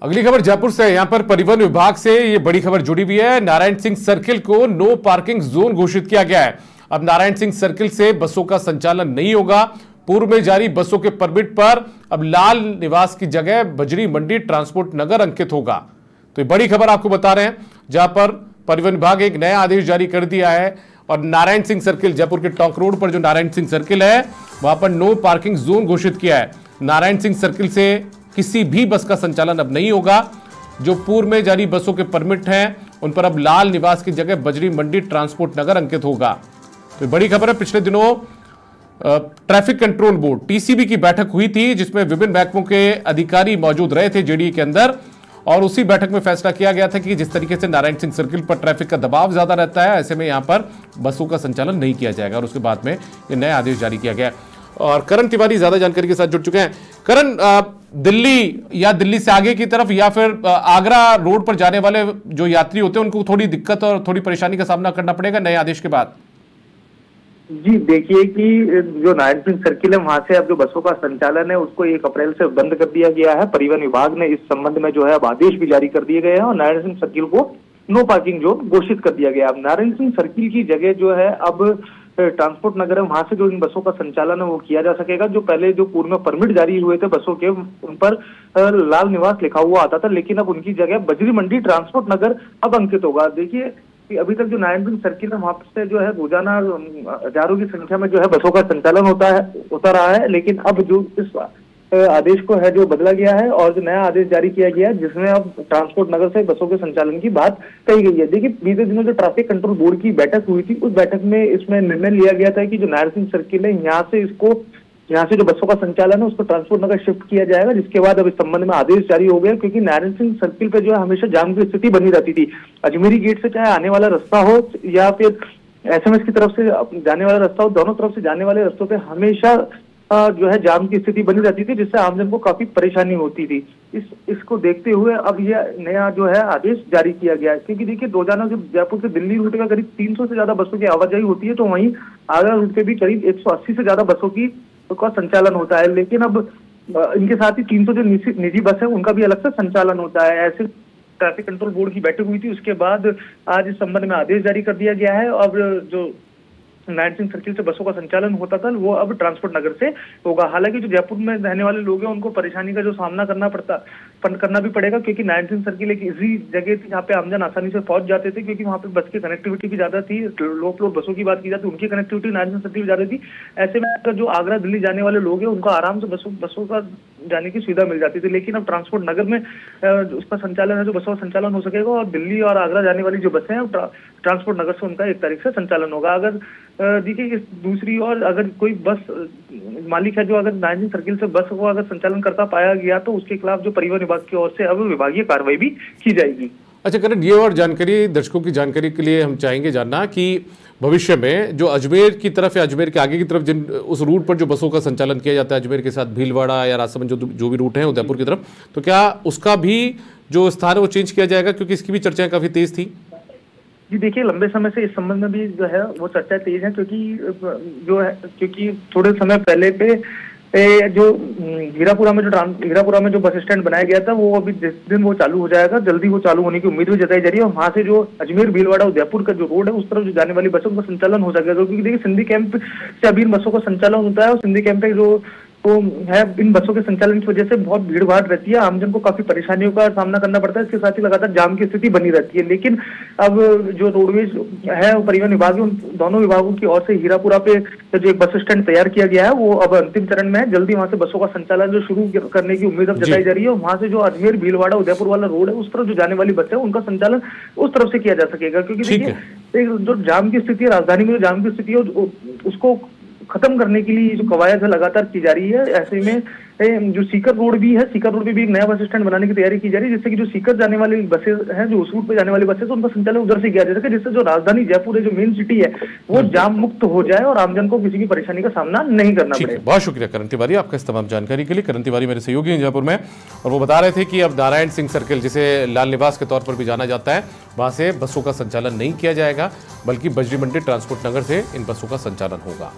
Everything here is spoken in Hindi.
अगली खबर जयपुर से। यहां पर परिवहन विभाग से ये बड़ी खबर जुड़ी हुई है। नारायण सिंह सर्किल को नो पार्किंग जोन घोषित किया गया है। अब नारायण सिंह सर्किल से बसों का संचालन नहीं होगा। पूर्व में जारी बसों के परमिट पर अब लाल निवास की जगह बजरी मंडी ट्रांसपोर्ट नगर अंकित होगा। तो ये बड़ी खबर आपको बता रहे हैं, जहां पर परिवहन विभाग एक नया आदेश जारी कर दिया है और नारायण सिंह सर्किल, जयपुर के टॉक रोड पर जो नारायण सिंह सर्किल है वहां पर नो पार्किंग जोन घोषित किया है। नारायण सिंह सर्किल से किसी भी बस का संचालन अब नहीं होगा। जो पूर्व में जारी बसों के परमिट हैं उन पर अब लाल निवास की जगह बजरी मंडी ट्रांसपोर्ट नगर अंकित होगा। तो बड़ी खबर है। पिछले दिनों ट्रैफिक कंट्रोल बोर्ड टीसीबी की बैठक हुई थी, जिसमें विभिन्न महकमों के अधिकारी मौजूद रहे थे जेडीए के अंदर, और उसी बैठक में फैसला किया गया था कि जिस तरीके से नारायण सिंह सर्किल पर ट्रैफिक का दबाव ज्यादा रहता है, ऐसे में यहां पर बसों का संचालन नहीं किया जाएगा। और उसके बाद में ये नया आदेश जारी किया गया। और करण तिवारी ज्यादा जानकारी के साथ जुड़ चुके हैं। करण, दिल्ली या दिल्ली से आगे की तरफ या फिर आगरा रोड पर जाने वाले जो यात्री होते हैं उनको थोड़ी दिक्कत और थोड़ी परेशानी का सामना करना पड़ेगा नए आदेश के बाद। जी देखिए कि जो नारायण सिंह सर्किल है वहां से अब जो बसों का संचालन है उसको 1 अप्रैल से बंद कर दिया गया है। परिवहन विभाग ने इस संबंध में जो है अब आदेश भी जारी कर दिए गए हैं और नारायण सिंह सर्किल को नो पार्किंग जोन घोषित कर दिया गया। अब नारायण सिंह सर्किल की जगह जो है अब ट्रांसपोर्ट नगर है, वहां से जो इन बसों का संचालन है वो किया जा सकेगा। जो पहले जो पूर्व में परमिट जारी हुए थे बसों के, उन पर लाल निवास लिखा हुआ आता था, लेकिन अब उनकी जगह बजरी मंडी ट्रांसपोर्ट नगर अब अंकित होगा। देखिए कि अभी तक जो नारायण सिंह सर्किल है वहां से जो है रोजाना हजारों की संख्या में जो है बसों का संचालन होता रहा है, लेकिन अब जो इस आदेश को है जो बदला गया है और जो नया आदेश जारी किया गया है जिसमें अब ट्रांसपोर्ट नगर से बसों के संचालन की बात कही गई है। देखिए बीते दिनों जो ट्रैफिक कंट्रोल बोर्ड की बैठक हुई थी उस बैठक में इसमें निर्णय लिया गया था कि जो नारायण सिंह सर्किल है यहाँ से जो बसों का संचालन है उसको ट्रांसपोर्ट नगर शिफ्ट किया जाएगा, जिसके बाद अब इस संबंध में आदेश जारी हो गया। क्योंकि नारायण सिंह सर्किल पे जो है हमेशा जाम की स्थिति बनी रहती थी। अजमेरी गेट से चाहे आने वाला रास्ता हो या फिर एसएमएस की तरफ से जाने वाला रास्ता हो, दोनों तरफ से जाने वाले रास्तों पे हमेशा जो है जाम की स्थिति बनी रहती थी, जिससे आमजन को काफी परेशानी होती थी। इसको देखते हुए अब यह नया जो है आदेश जारी किया गया है। क्योंकि देखिए रोजाना जब जयपुर से दिल्ली रूट का करीब 300 से ज्यादा बसों की आवाजाही होती है, तो वहीं आगरा रूट पे भी करीब 180 से ज्यादा बसों का संचालन होता है। लेकिन अब इनके साथ ही 300 जो निजी बस है उनका भी अलग से संचालन होता है। ऐसे ट्रैफिक कंट्रोल बोर्ड की बैठक हुई थी, उसके बाद आज इस संबंध में आदेश जारी कर दिया गया है। अब जो नारायण सिंह सर्किल से बसों का संचालन होता था वो अब ट्रांसपोर्ट नगर से होगा। हालांकि जो जयपुर में रहने वाले लोग हैं उनको परेशानी का जो सामना करना भी पड़ेगा, क्योंकि नारायण सिंह सर्किल एक इजी जगह थी जहाँ पे आमजन आसानी से पहुंच जाते थे, क्योंकि वहाँ पे बस की कनेक्टिविटी भी ज्यादा थी। लो फ्लोर बसों की बात की जाती उनकी कनेक्टिविटी नारायण सिंह सर्किल ज्यादा थी। ऐसे में जो आगरा दिल्ली जाने वाले लोग हैं उनको आराम से बसों का जाने की सुविधा मिल जाती थी। लेकिन अब ट्रांसपोर्ट नगर में उसका संचालन है, जो बसों का संचालन हो सकेगा और दिल्ली और आगरा जाने वाली जो बसें हैं ट्रांसपोर्ट नगर से उनका 1 तारीख से संचालन होगा। अगर देखिए दूसरी ओर अगर कोई बस मालिक है जो अगर नारायण सिंह सर्किल से बस को अगर संचालन करता पाया गया तो उसके खिलाफ जो परिवहन विभाग की ओर से अब विभागीय कार्रवाई भी की जाएगी। अच्छा करण, ये और जानकारी दर्शकों की जानकारी के लिए हम चाहेंगे जानना कि भविष्य में जो अजमेर की तरफ या अजमेर के आगे की तरफ जिन उस रूट पर जो बसों का संचालन किया जाता है, अजमेर के साथ भीलवाड़ा या राजसमंद जो भी रूट है उदयपुर की तरफ, तो क्या उसका भी जो स्थान है वो चेंज किया जाएगा? क्योंकि इसकी भी चर्चाएं काफी तेज थी। जी देखिए लंबे समय से इस संबंध में भी जो है वो चर्चा तेज है, क्योंकि थोड़े समय पहले जो हीरापुरा में जो बस स्टैंड बनाया गया था वो अभी जिस दिन वो चालू हो जाएगा, जल्दी वो चालू होने की उम्मीद भी जताई जा रही है। और वहां से जो अजमेर भीलवाड़ा उदयपुर का जो रोड है उस तरफ जो जाने वाली बसों का संचालन हो सकेगा। क्योंकि देखिए सिंधी कैंप से अभी इन बसों का संचालन होता है और सिंधी कैंप पे जो है इन बसों के संचालन की वजह से बहुत भीड़ भाड़ रहती है, आमजन को काफी परेशानियों का सामना करना पड़ता है। इसके साथ ही लगातार जाम की स्थिति बनी रहती है। लेकिन अब जो रोडवेज है परिवहन विभाग है, उन दोनों विभागों की ओर से हीरापुरा पे जो एक बस स्टैंड तैयार किया गया है वो अब अंतिम चरण में है। जल्दी वहां से बसों का संचालन जो शुरू करने की उम्मीद अब जताई जा रही है। वहां से जो अजमेर भीलवाड़ा उदयपुर वाला रोड है उस तरफ जो जाने वाली बस है उनका संचालन उस तरफ से किया जा सकेगा। क्योंकि देखिए जो जाम की स्थिति है, राजधानी में जो जाम की स्थिति है उसको खत्म करने के लिए जो कवायद है लगातार की जा रही है। ऐसे में जो सीकर रोड भी है, सीकर रोड पे भी एक नया बस स्टैंड बनाने की तैयारी की जा रही है, जिससे कि जो सीकर जाने वाली बसें हैं, जो उस रूट पे जाने वाली बसें, तो उनका संचालन उधर से किया जा सके, जिससे जो राजधानी जयपुर है, जो मेन सिटी है, वो जाम मुक्त हो जाए और आमजन को किसी भी परेशानी का सामना नहीं करना पड़े। बहुत शुक्रिया करण तिवारी आपका इस तमाम जानकारी के लिए। करण तिवारी मेरे सहयोगी हैं जयपुर में, और वो बता रहे थे कि अब नारायण सिंह सर्किल, जिसे लाल निवास के तौर पर भी जाना जाता है, वहां से बसों का संचालन नहीं किया जाएगा, बल्कि बजरी मंडी ट्रांसपोर्ट नगर से इन बसों का संचालन होगा।